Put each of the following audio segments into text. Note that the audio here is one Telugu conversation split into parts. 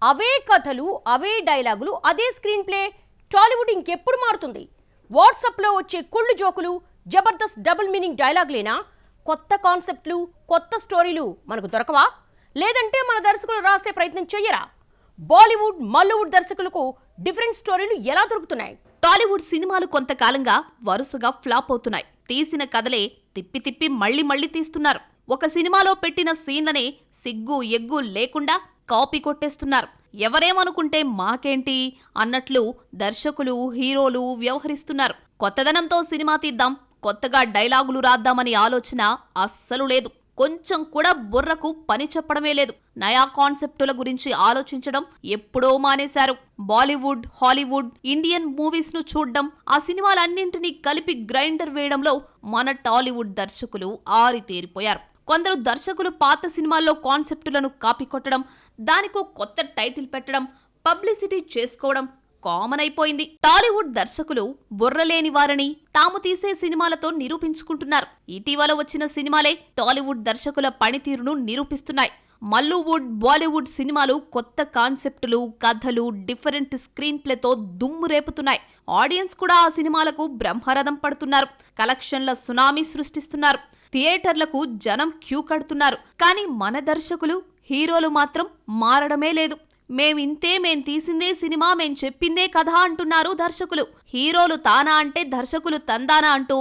అవే కథలు, అవే డైలాగులు, అదే స్క్రీన్ ప్లే. టాలీవుడ్ ఇంకెప్పుడు మారుతుంది? వాట్సాప్లో వచ్చే కుళ్ళు జోకులు, జబర్దస్త్ డబుల్ మీనింగ్ డైలాగులేనా? కొత్త కాన్సెప్ట్లు, కొత్త స్టోరీలు మనకు దొరకవా? లేదంటే మన దర్శకులు రాసే ప్రయత్నం చెయ్యరా? బాలీవుడ్, మల్లీవుడ్ దర్శకులకు డిఫరెంట్ స్టోరీలు ఎలా దొరుకుతున్నాయి? టాలీవుడ్ సినిమాలు కొంతకాలంగా వరుసగా ఫ్లాప్ అవుతున్నాయి. తీసిన కథలే తిప్పి తిప్పి మళ్ళీ తీస్తున్నారు. ఒక సినిమాలో పెట్టిన సీన్లనే సిగ్గు ఎగ్గు లేకుండా కాపీ కొట్టేస్తున్నారు. ఎవరేమనుకుంటే మాకేంటి అన్నట్లు దర్శకులు, హీరోలు వ్యవహరిస్తున్నారు. కొత్తదనంతో సినిమా తీద్దాం, కొత్తగా డైలాగులు రాద్దామని ఆలోచన అస్సలు లేదు. కొంచెం కూడా బుర్రకు పని చెప్పడమే లేదు. నయా కాన్సెప్టుల గురించి ఆలోచించడం ఎప్పుడో మానేశారు. బాలీవుడ్, హాలీవుడ్, ఇండియన్ మూవీస్ ను చూడ్డం, ఆ సినిమాలన్నింటినీ కలిపి గ్రైండర్ వేయడంలో మన టాలీవుడ్ దర్శకులు ఆరితేరిపోయారు. కొందరు దర్శకులు పాత సినిమాల్లో కాన్సెప్టులను కాపీ కొట్టడం, దానికో కొత్త టైటిల్ పెట్టడం, పబ్లిసిటీ చేసుకోవడం కామన్ అయిపోయింది. టాలీవుడ్ దర్శకులు బుర్రలేని వారని తాము తీసే సినిమాలతో నిరూపించుకుంటున్నారు. ఇటీవల వచ్చిన సినిమాలే టాలీవుడ్ దర్శకుల పనితీరును నిరూపిస్తున్నాయి. మల్లీవుడ్, బాలీవుడ్ సినిమాలు కొత్త కాన్సెప్టులు, కథలు, డిఫరెంట్ స్క్రీన్ ప్లేతో దుమ్ము రేపుతున్నాయి. ఆడియన్స్ కూడా ఆ సినిమాలకు బ్రహ్మరథం పడుతున్నారు. కలెక్షన్ల సునామీ సృష్టిస్తున్నారు. థియేటర్లకు జనం క్యూ కడుతున్నారు. కానీ మన దర్శకులు, హీరోలు మాత్రం మారడమే లేదు. మేం తీసిందే సినిమా, మేం చెప్పిందే కథ అంటున్నారు దర్శకులు. హీరోలు తానా అంటే దర్శకులు తందానా అంటూ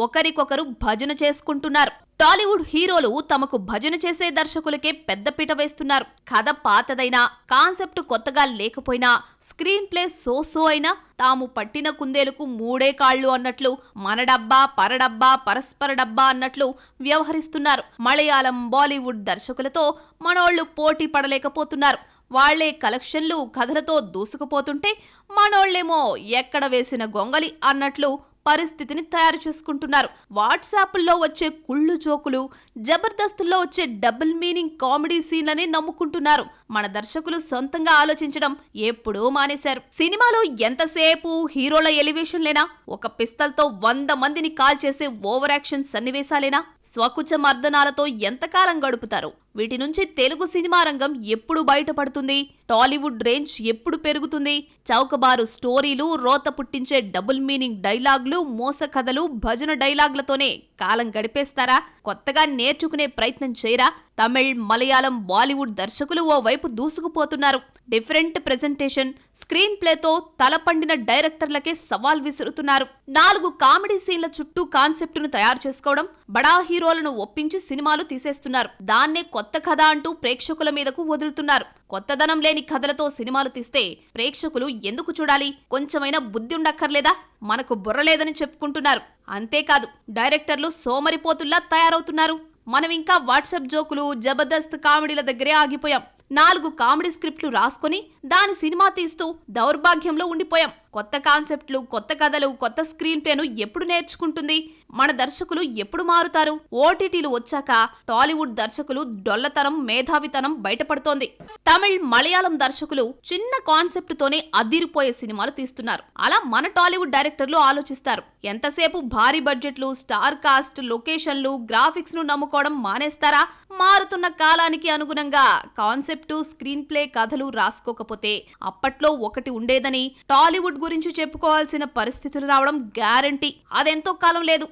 ఒకరికొకరు భజన చేసుకుంటున్నారు. టాలీవుడ్ హీరోలు తమకు భజన చేసే దర్శకులకే పెద్దపీట వేస్తున్నారు. కథ పాతదైనా, కాన్సెప్ట్ కొత్తగా లేకపోయినా, స్క్రీన్ ప్లే సో అయినా తాము పట్టిన కుందేలుకు మూడే కాళ్ళు అన్నట్లు మన డబ్బా, పరడబ్బా, పరస్పర డబ్బా అన్నట్లు వ్యవహరిస్తున్నారు. మలయాళం, బాలీవుడ్ దర్శకులతో మనోళ్లు పోటీ పడలేకపోతున్నారు. వాళ్లే కలెక్షన్లు, కథలతో దూసుకుపోతుంటే మనోళ్లేమో ఎక్కడ వేసిన గొంగలి అన్నట్లు పరిస్థితిని తయారు చేసుకుంటున్నారు. వాట్సాప్లో వచ్చే కుళ్ళు జోకులు, జబర్దస్తుల్లో వచ్చే డబుల్ మీనింగ్ కామెడీ సీన్లని నమ్ముకుంటున్నారు. మన దర్శకులు సొంతంగా ఆలోచించడం ఎప్పుడూ మానేశారు. సినిమాలో ఎంతసేపు హీరోల ఎలివేషన్లేనా? ఒక పిస్తల్తో 100 మందిని కాల్ చేసే ఓవర్ యాక్షన్ సన్నివేశాలేనా? స్వకుచ మర్దనాలతో ఎంతకాలం గడుపుతారు? వీటి నుంచి తెలుగు సినిమా రంగం ఎప్పుడు బయటపడుతుంది? టాలీవుడ్ రేంజ్ ఎప్పుడు పెరుగుతుంది? చౌకబారు స్టోరీలు, రోత పుట్టించే డబుల్ మీనింగ్ డైలాగులు, మోస కథలు, భజన డైలాగులతోనే కాలం గడిపేస్తారా? కొత్తగా నేర్చుకునే ప్రయత్నం చేయరా? తమిళ్, మలయాళం, బాలీవుడ్ దర్శకులు ఓ వైపు దూసుకుపోతున్నారు. డిఫరెంట్ ప్రెజెంటేషన్, స్క్రీన్ ప్లేతో తలపండిన డైరెక్టర్లకే సవాల్ విసురుతున్నారు. 4 కామెడీ సీన్ల చుట్టూ కాన్సెప్టును తయారు చేసుకోవడం, బడా హీరోలను ఒప్పించి సినిమాలు తీసేస్తున్నారు. దాన్నే కొత్త కథ అంటూ ప్రేక్షకుల మీదకు వదులుతున్నారు. కొత్తదనం లేని కథలతో సినిమాలు తీస్తే ప్రేక్షకులు ఎందుకు చూడాలి? కొంచెమైనా బుద్ధి ఉండక్కర్లేదా? మనకు బుర్రలేదని చెప్పుకుంటున్నారు. అంతేకాదు, డైరెక్టర్లు సోమరిపోతుల్లా తయారవుతున్నారు. మనం ఇంకా వాట్సాప్ జోకులు, జబర్దస్త్ కామెడీల దగ్గరే ఆగిపోయాం. 4 కామెడీ స్క్రిప్ట్లు రాసుకొని దాని సినిమా తీస్తూ దౌర్భాగ్యంలో ఉండిపోయాం. కొత్త కాన్సెప్ట్లు, కొత్త కథలు, కొత్త స్క్రీన్ ప్లేను ఎప్పుడు నేర్చుకుంటుంది? మన దర్శకులు ఎప్పుడు మారుతారు? ఓటీటీలు వచ్చాక టాలీవుడ్ దర్శకులు డొల్లతనం, మేధావితనం బయటపడుతోంది. తమిళ్, మలయాళం దర్శకులు చిన్న కాన్సెప్ట్తోనే అదిరిపోయే సినిమాలు తీస్తున్నారు. అలా మన టాలీవుడ్ డైరెక్టర్లు ఆలోచిస్తారు. ఎంతసేపు భారీ బడ్జెట్లు, స్టార్ కాస్ట్, లొకేషన్లు, గ్రాఫిక్స్ ను నమ్ముకోవడం మానేస్తారా? మారుతున్న కాలానికి అనుగుణంగా కాన్సెప్టు, స్క్రీన్ ప్లే, కథలు రాసుకోకపోతే అప్పట్లో ఒకటి ఉండేదని టాలీవుడ్ గురించి చెప్పుకోవాల్సిన పరిస్థితులు రావడం గ్యారంటీ. అదెంతో కాలం లేదు.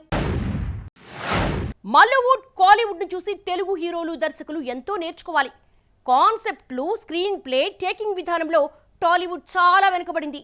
మల్లీవుడ్, కాలీవుడ్ ను చూసి తెలుగు హీరోలు, దర్శకులు ఎంతో నేర్చుకోవాలి. కాన్సెప్ట్లు, స్క్రీన్ ప్లే, టేకింగ్ విధానంలో టాలీవుడ్ చాలా వెనుకబడింది.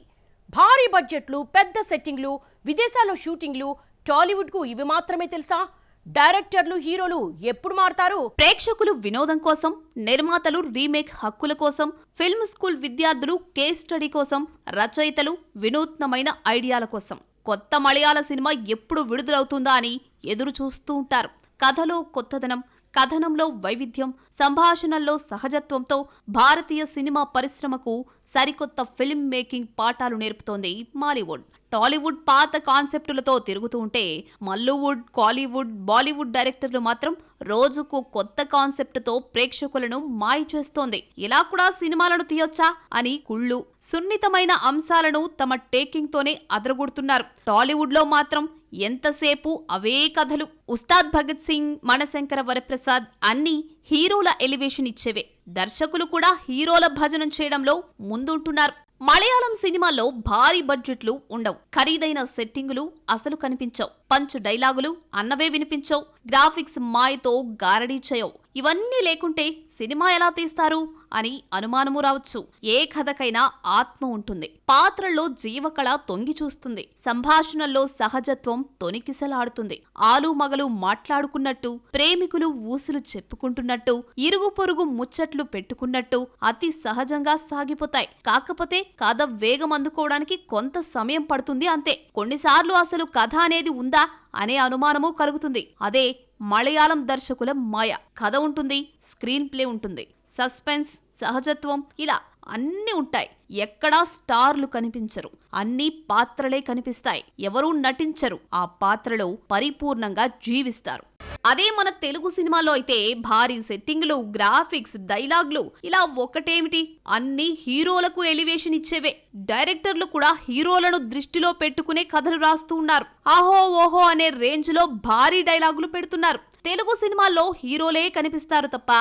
భారీ బడ్జెట్లు, పెద్ద సెట్టింగ్లు, విదేశాల్లో షూటింగ్లు, టాలీవుడ్కు ఇవి మాత్రమే తెలుసా? డైరెక్టర్లు, హీరోలు ఎప్పుడు మారతారు? ప్రేక్షకులు వినోదం కోసం, నిర్మాతలు రీమేక్ హక్కుల కోసం, ఫిల్మ్ స్కూల్ విద్యార్థులు కేస్ స్టడీ కోసం, రచయితలు వినూత్నమైన ఐడియాల కోసం కొత్త మలయాళ సినిమా ఎప్పుడు విడుదలవుతుందా అని ఎదురు చూస్తూ ఉంటారు. కథలో కొత్తదనం, కథనంలో వైవిధ్యం, సంభాషణల్లో సహజత్వంతో భారతీయ సినిమా పరిశ్రమకు సరికొత్త ఫిల్మ్ మేకింగ్ పాఠాలు నేర్పుతోంది మాలీవుడ్. టాలీవుడ్ పాత కాన్సెప్టులతో తిరుగుతూ ఉంటే మల్లీవుడ్, కాలీవుడ్, బాలీవుడ్ డైరెక్టర్లు మాత్రం రోజుకు కొత్త కాన్సెప్ట్తో ప్రేక్షకులను మాయ చేస్తోంది. ఇలా కూడా సినిమాలను తీయొచ్చా అని కుళ్ళు, సున్నితమైన అంశాలను తమ టేకింగ్ తోనే అదరగొడుతున్నారు. టాలీవుడ్ లో మాత్రం ఎంతసేపు అవే కథలు. ఉస్తాద్ భగత్ సింగ్, మనశంకర వరప్రసాద్ అన్నీ హీరోల ఎలివేషన్ ఇచ్చేవే. దర్శకులు కూడా హీరోల భజనం చేయడంలో ముందుంటున్నారు. మలయాళం సినిమాల్లో భారీ బడ్జెట్లు ఉండవు, ఖరీదైన సెట్టింగులు అసలు కనిపించవు, పంచ్ డైలాగులు అన్నవే వినిపించవు, గ్రాఫిక్స్ మాయతో గారడీ చేయవు. ఇవన్నీ లేకుంటే సినిమా ఎలా తీస్తారు అని అనుమానము రావచ్చు. ఏ కథకైనా ఆత్మ ఉంటుంది, పాత్రల్లో జీవకళ తొంగి చూస్తుంది, సంభాషణల్లో సహజత్వం తొనికిసలాడుతుంది. ఆలు మగలు మాట్లాడుకున్నట్టు, ప్రేమికులు ఊసులు చెప్పుకుంటున్నట్టు, ఇరుగు పొరుగు ముచ్చట్లు పెట్టుకున్నట్టు అతి సహజంగా సాగిపోతాయి. కాకపోతే కథ వేగం అందుకోవడానికి కొంత సమయం పడుతుంది అంతే. కొన్నిసార్లు అసలు కథ అనేది ఉందా అనే అనుమానము కలుగుతుంది. అదే మలయాళం దర్శకుల మాయ. కథ ఉంటుంది, స్క్రీన్ ప్లే ఉంటుంది, సస్పెన్స్, సహజత్వం ఇలా అన్నీ ఉంటాయి. ఎక్కడా స్టార్లు కనిపించరు, అన్ని పాత్రలే కనిపిస్తాయి. ఎవరూ నటించరు, ఆ పాత్రలో పరిపూర్ణంగా జీవిస్తారు. అదే మన తెలుగు సినిమాలో అయితే భారీ సెట్టింగులు, గ్రాఫిక్స్, డైలాగ్లు ఇలా ఒకటేమిటి అన్ని హీరోలకు ఎలివేషన్ ఇచ్చేవే. డైరెక్టర్లు కూడా హీరోలను దృష్టిలో పెట్టుకునే కథలు రాస్తూ ఉన్నారు. ఆహో ఓహో అనే రేంజ్ లో భారీ డైలాగులు పెడుతున్నారు. తెలుగు సినిమాల్లో హీరోలే కనిపిస్తారు తప్ప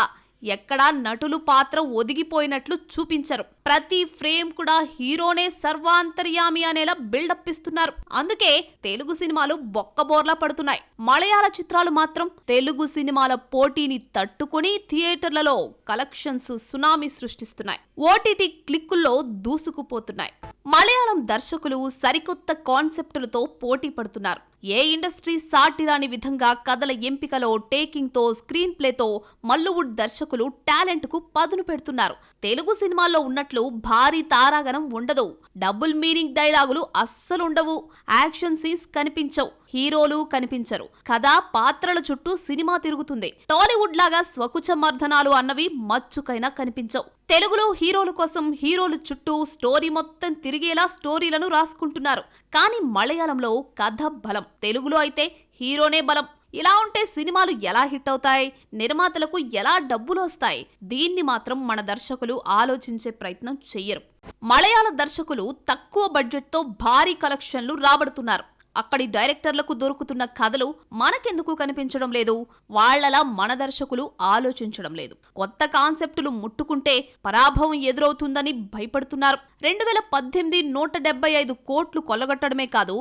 ఎక్కడా నటులు పాత్ర ఒదిగిపోయినట్లు చూపించరు. ప్రతి ఫ్రేమ్ కూడా హీరోనే సర్వాంతర్యామి అనేలా బిల్డప్ ఇస్తున్నారు. అందుకే తెలుగు సినిమాలు బొక్కబోర్లా పడుతున్నాయి. మలయాళ చిత్రాలు మాత్రం తెలుగు సినిమాల పోటీని తట్టుకుని థియేటర్లలో కలెక్షన్స్ సునామీ సృష్టిస్తున్నాయి. ఓటీటీ క్లిక్కుల్లో దూసుకుపోతున్నాయి. మలయాళం దర్శకులు సరికొత్త కాన్సెప్టులతో పోటీ పడుతున్నారు. ఏ ఇండస్ట్రీ సాటిరాని విధంగా కథల ఎంపికలో, టేకింగ్ తో, స్క్రీన్ ప్లేతో మల్లువుడ్ దర్శకులు టాలెంట్ కు పదును పెడుతున్నారు. తెలుగు సినిమాల్లో ఉన్నట్లు భారీ తారాగణం ఉండదు, డబుల్ మీనింగ్ డైలాగులు అస్సలుండవు, యాక్షన్ సీన్స్ కనిపించవు, హీరోలు కనిపించరు, కథ పాత్రల చుట్టూ సినిమా తిరుగుతుంది. టాలీవుడ్ లాగా స్వకుచమర్ధనాలు అన్నవి మచ్చుకైనా కనిపించవు. తెలుగులో హీరోల కోసం హీరోలు చుట్టూ స్టోరీ మొత్తం తిరిగేలా స్టోరీలను రాసుకుంటున్నారు. కానీ మలయాళంలో కథ బలం, తెలుగులో అయితే హీరోనే బలం. ఇలా ఉంటే సినిమాలు ఎలా హిట్ అవుతాయి, నిర్మాతలకు ఎలా డబ్బులు వస్తాయి? దీన్ని మాత్రం మన దర్శకులు ఆలోచించే ప్రయత్నం చెయ్యరు. మలయాళ దర్శకులు తక్కువ బడ్జెట్తో భారీ కలెక్షన్లు రాబడుతున్నారు. అక్కడి డైరెక్టర్లకు దొరుకుతున్న కథలు మనకెందుకు కనిపించడం లేదు? వాళ్లలా మన దర్శకులు ఆలోచించడం లేదు. కొత్త కాన్సెప్టులు ముట్టుకుంటే పరాభవం ఎదురవుతుందని భయపడుతున్నారు. 2018 175 కోట్లు కొల్లగొట్టడమే కాదు,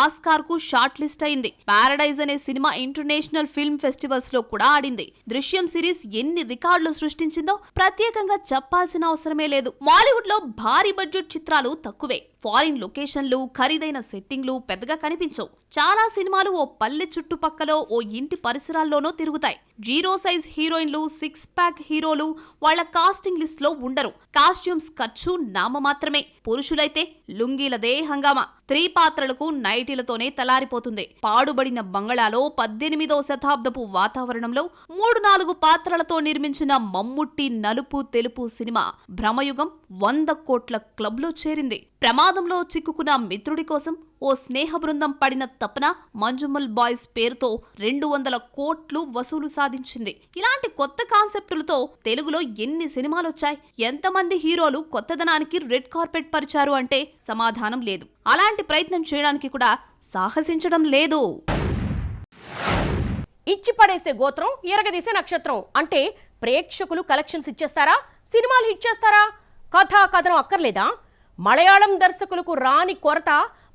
ఆస్కార్ కు షార్ట్ లిస్ట్ అయింది. పారడైజ్ అనే సినిమా ఇంటర్నేషనల్ ఫిల్మ్ ఫెస్టివల్స్ లో కూడా ఆడింది. దృశ్యం సిరీస్ ఎన్ని రికార్డులు సృష్టించిందో ప్రత్యేకంగా చెప్పాల్సిన అవసరమే లేదు. మాలీవుడ్ లో భారీ బడ్జెట్ చిత్రాలు తక్కువే. ఫారిన్ లొకేషన్లు, ఖరీదైన సెట్టింగ్లు పెద్దగా కనిపించవు. చాలా సినిమాలు ఓ పల్లె చుట్టుపక్కలో, ఓ ఇంటి పరిసరాల్లోనో తిరుగుతాయి. జీరో సైజ్ హీరోయిన్లు, 6 ప్యాక్ హీరోలు వాళ్ల కాస్టింగ్ లిస్ట్ లో ఉండరు. కాస్ట్యూమ్స్ ఖర్చు నామమాత్రమే. పురుషులైతే లుంగీలదే హంగామా. స్త్రీ పాత్రలకు నైటీలతోనే తలారిపోతుంది. పాడుబడిన బంగళాలో 18వ శతాబ్దపు వాతావరణంలో 3-4 పాత్రలతో నిర్మించిన మమ్ముట్టి నలుపు తెలుపు సినిమా భ్రమయుగం 100 కోట్ల క్లబ్లో చేరింది. ప్రమాదంలో చిక్కుకున్న మిత్రుడి కోసం ఓ స్నేహ బృందం పడిన తపన మంజుమల్ బాయ్స్ పేరుతో 200 కోట్లు వసూలు సాధించింది. ఇలాంటి కొత్త కాన్సెప్టులతో తెలుగులో ఎన్ని సినిమాలొచ్చాయి? ఎంతమంది హీరోలు కొత్తదనానికి రెడ్ కార్పెట్ పరిచారు అంటే సమాధానం లేదు. అలాంటి ప్రయత్నం చేయడానికి కూడా సాహసించడం లేదు. ఇచ్చి పడేసే గోత్రం, ఎరగదీసే నక్షత్రం అంటే ప్రేక్షకులు కలెక్షన్స్ ఇచ్చేస్తారా? సినిమాలు హిట్ చేస్తారా? కథా కథనం అక్కర్లేదా? మలయాళం దర్శకులకు రాని కొరత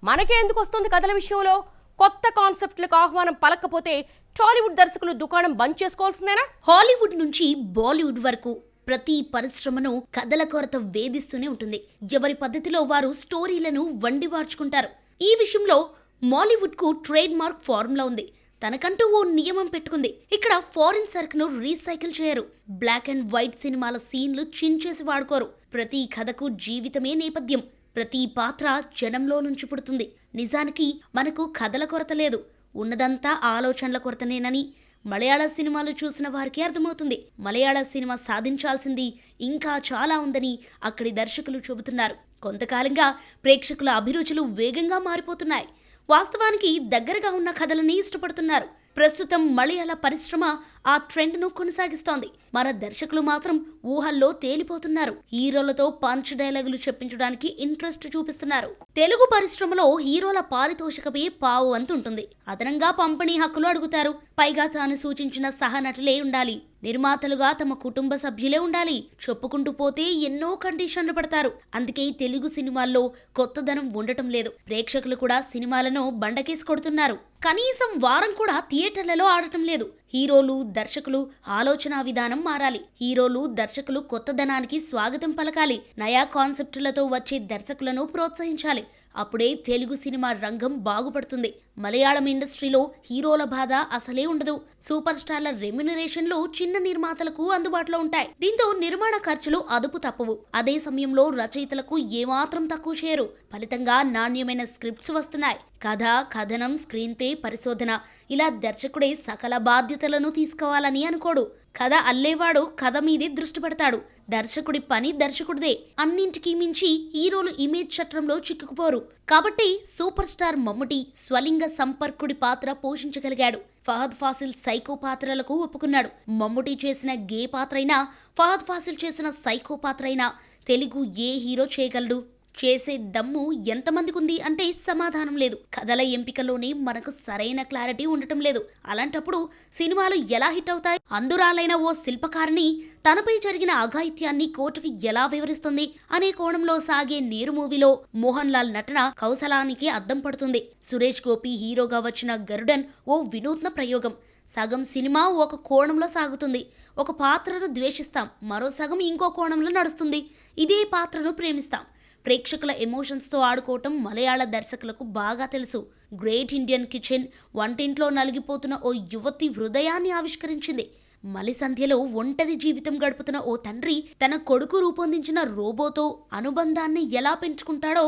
మనకే ఎందుకు వస్తుంది కథల విషయంలో? కొత్త కాన్సెప్ట్లకు ఆహ్వానం పలకపోతే టాలీవుడ్ దర్శకులు దుకాణం బంద్ చేసుకోవాల్సిందేనా? హాలీవుడ్ నుంచి బాలీవుడ్ వరకు ప్రతి పరిశ్రమను కథల కొరత వేధిస్తూనే ఉంటుంది. ఎవరి పద్ధతిలో వారు స్టోరీలను వండివార్చుకుంటారు. ఈ విషయంలో మాలీవుడ్ కు ట్రేడ్ మార్క్ ఫార్ములా ఉంది. తనకంటూ ఓ నియమం పెట్టుకుంది. ఇక్కడ ఫారిన్ సరుకును రీసైకిల్ చేయరు. బ్లాక్ అండ్ వైట్ సినిమాల సీన్లు చించేసి వాడుకోరు. ప్రతి కథకు జీవితమే నేపథ్యం. ప్రతి పాత్ర జనంలో నుంచి పుడుతుంది. నిజానికి మనకు కథల కొరత లేదు, ఉన్నదంతా ఆలోచనల కొరతనేనని మలయాళ సినిమాలు చూసిన వారికి అర్థమవుతుంది. మలయాళ సినిమా సాధించాల్సింది ఇంకా చాలా ఉందని అక్కడి దర్శకులు చెబుతున్నారు. కొంతకాలంగా ప్రేక్షకుల అభిరుచులు వేగంగా మారిపోతున్నాయి. వాస్తవానికి దగ్గరగా ఉన్న కథలని ఇష్టపడుతున్నారు. ప్రస్తుతం మలయాళ పరిశ్రమ ఆ ట్రెండ్ను కొనసాగిస్తోంది. మన దర్శకులు మాత్రం ఊహల్లో తేలిపోతున్నారు. హీరోలతో పంచ్ డైలాగులు చెప్పించడానికి ఇంట్రెస్ట్ చూపిస్తున్నారు. తెలుగు పరిశ్రమలో హీరోల పారితోషికమే పావు వంతు ఉంటుంది. అదనంగా పంపిణీ హక్కులు అడుగుతారు. పైగా తాను సూచించిన సహనటులే ఉండాలి. నిర్మాతలుగా తమ కుటుంబ సభ్యులే ఉండాలి. చెప్పుకుంటూ పోతే ఎన్నో కండిషన్లు పడతారు. అందుకే తెలుగు సినిమాల్లో కొత్తదనం ఉండటం లేదు. ప్రేక్షకులు కూడా సినిమాలను బండకేసి కొడుతున్నారు. కనీసం వారం కూడా థియేటర్లలో ఆడటం లేదు. హీరోలు, దర్శకులు ఆలోచన విధానం మారాలి. హీరోలు, దర్శకులు కొత్తదనానికి స్వాగతం పలకాలి. నయా కాన్సెప్టులతో వచ్చే దర్శకులను ప్రోత్సహించాలి. అప్పుడే తెలుగు సినిమా రంగం బాగుపడుతుంది. మలయాళం ఇండస్ట్రీలో హీరోల బాధ అసలే ఉండదు. సూపర్ స్టార్ల రెమ్యునరేషన్లు చిన్న నిర్మాతలకు అందుబాటులో ఉంటాయి. దీంతో నిర్మాణ ఖర్చులు అదుపు తప్పవు. అదే సమయంలో రచయితలకు ఏమాత్రం తక్కువ చేయరు. ఫలితంగా నాణ్యమైన స్క్రిప్ట్స్ వస్తున్నాయి. కథ, కథనం, స్క్రీన్ ప్లే, పరిశోధన ఇలా దర్శకుడే సకల బాధ్యతలను తీసుకోవాలని అనుకోడు. కథ అల్లేవాడు కథ మీదే దృష్టి పెడతాడు. దర్శకుడి పని దర్శకుడిదే. అన్నింటికీ మించి హీరోలు ఇమేజ్ చట్రంలో చిక్కుకుపోరు. కాబట్టి సూపర్ స్టార్ మమ్ముటి స్వలింగ సంపర్కుడి పాత్ర పోషించగలిగాడు. ఫహద్ ఫాసిల్ సైకో పాత్రలకు ఒప్పుకున్నాడు. మమ్ముటి చేసిన గే పాత్ర అయినా, ఫహద్ ఫాసిల్ చేసిన సైకో పాత్ర అయినా తెలుగు ఏ హీరో చేయగలడు? చేసే దమ్ము ఎంతమందికి ఉంది అంటే సమాధానం లేదు. కథల ఎంపికలోనే మనకు సరైన క్లారిటీ ఉండటం లేదు. అలాంటప్పుడు సినిమాలు ఎలా హిట్ అవుతాయి? అందురాలైన ఓ శిల్పకారిణి తనపై జరిగిన అఘాయిత్యాన్ని కోర్టుకి ఎలా వివరిస్తుంది అనే కోణంలో సాగే నేరు మూవీలో మోహన్ లాల్ నటన కౌశలానికి అద్దం పడుతుంది. సురేష్ గోపి హీరోగా వచ్చిన గరుడన్ ఓ వినూత్న ప్రయోగం. సగం సినిమా ఒక కోణంలో సాగుతుంది. ఒక పాత్రను ద్వేషిస్తాం, మరో సగం ఇంకో కోణంలో నడుస్తుంది. ఇదే పాత్రను ప్రేమిస్తాం. ప్రేక్షకుల ఎమోషన్స్తో ఆడుకోవటం మలయాళ దర్శకులకు బాగా తెలుసు. గ్రేట్ ఇండియన్ కిచెన్ వంటింట్లో నలిగిపోతున్న ఓ యువతి హృదయాన్ని ఆవిష్కరించింది. మలిసంధ్యలో ఒంటరి జీవితం గడుపుతున్న ఓ తండ్రి తన కొడుకు రూపొందించిన రోబోతో అనుబంధాన్ని ఎలా పెంచుకుంటాడో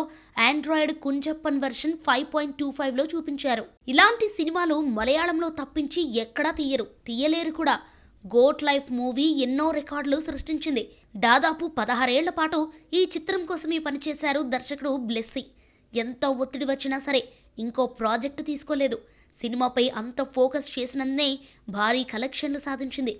ఆండ్రాయిడ్ కుంజప్పన్ వెర్షన్ 5.25లో చూపించారు. ఇలాంటి సినిమాలు మలయాళంలో తప్పించి ఎక్కడా తీయలేరు కూడా. గోట్ లైఫ్ మూవీ ఎన్నో రికార్డులు సృష్టించింది. దాదాపు 16 ఏళ్ల పాటు ఈ చిత్రం కోసమే పనిచేశారు దర్శకుడు బ్లెస్సీ. ఎంత ఒత్తిడి వచ్చినా సరే ఇంకో ప్రాజెక్టు తీసుకోలేదు. సినిమాపై అంత ఫోకస్ చేసినందునే భారీ కలెక్షన్లు సాధించింది.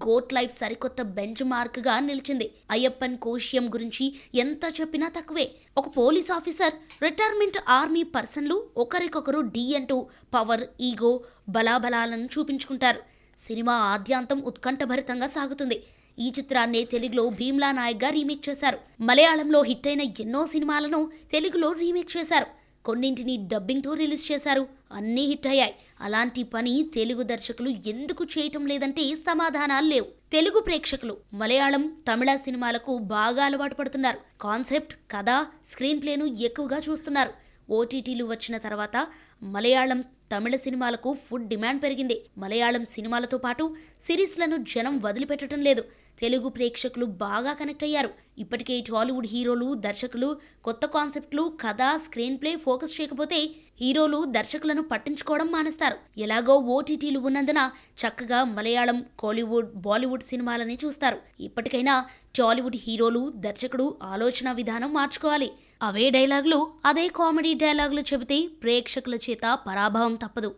గోట్ లైఫ్ సరికొత్త బెంచ్ మార్క్గా నిలిచింది. అయ్యప్పన్ కోశ్యం గురించి ఎంత చెప్పినా తక్కువే. ఒక పోలీస్ ఆఫీసర్, రిటైర్మెంట్ ఆర్మీ పర్సన్లు ఒకరికొకరు డి అంటూ పవర్, ఈగో, బలాబలాలను చూపించుకుంటారు. సినిమా ఆద్యాంతం ఉత్కంఠభరితంగా సాగుతుంది. ఈ చిత్రాన్నే తెలుగులో భీమ్లా నాయక్గా రీమేక్ చేశారు. మలయాళంలో హిట్ అయిన ఎన్నో సినిమాలను తెలుగులో రీమేక్ చేశారు. కొన్నింటిని డబ్బింగ్తో రిలీజ్ చేశారు. అన్నీ హిట్ అయ్యాయి. అలాంటి పని తెలుగు దర్శకులు ఎందుకు చేయటం లేదంటే సమాధానాలు లేవు. తెలుగు ప్రేక్షకులు మలయాళం, తమిళ సినిమాలకు బాగా అలవాటు పడుతున్నారు. కాన్సెప్ట్, కథ, స్క్రీన్ ప్లేను ఎక్కువగా చూస్తున్నారు. ఓటీటీలు వచ్చిన తర్వాత మలయాళం, తమిళ సినిమాలకు ఫుడ్ డిమాండ్ పెరిగింది. మలయాళం సినిమాలతో పాటు సిరీస్లను జనం వదిలిపెట్టడం లేదు. తెలుగు ప్రేక్షకులు బాగా కనెక్ట్ అయ్యారు. ఇప్పటికే టాలీవుడ్ హీరోలు, దర్శకులు కొత్త కాన్సెప్ట్లు, కథ, స్క్రీన్ ప్లే ఫోకస్ చేయకపోతే హీరోలు, దర్శకులను పట్టించుకోవడం మానేస్తారు. ఎలాగో ఓటీటీలు ఉన్నందున చక్కగా మలయాళం, కోలీవుడ్, బాలీవుడ్ సినిమాలని చూస్తారు. ఇప్పటికైనా టాలీవుడ్ హీరోలు, దర్శకుడు ఆలోచన విధానం మార్చుకోవాలి. అవే డైలాగులు, అదే కామెడీ డైలాగులు చెబితే ప్రేక్షకుల చేత పరాభవం తప్పదు.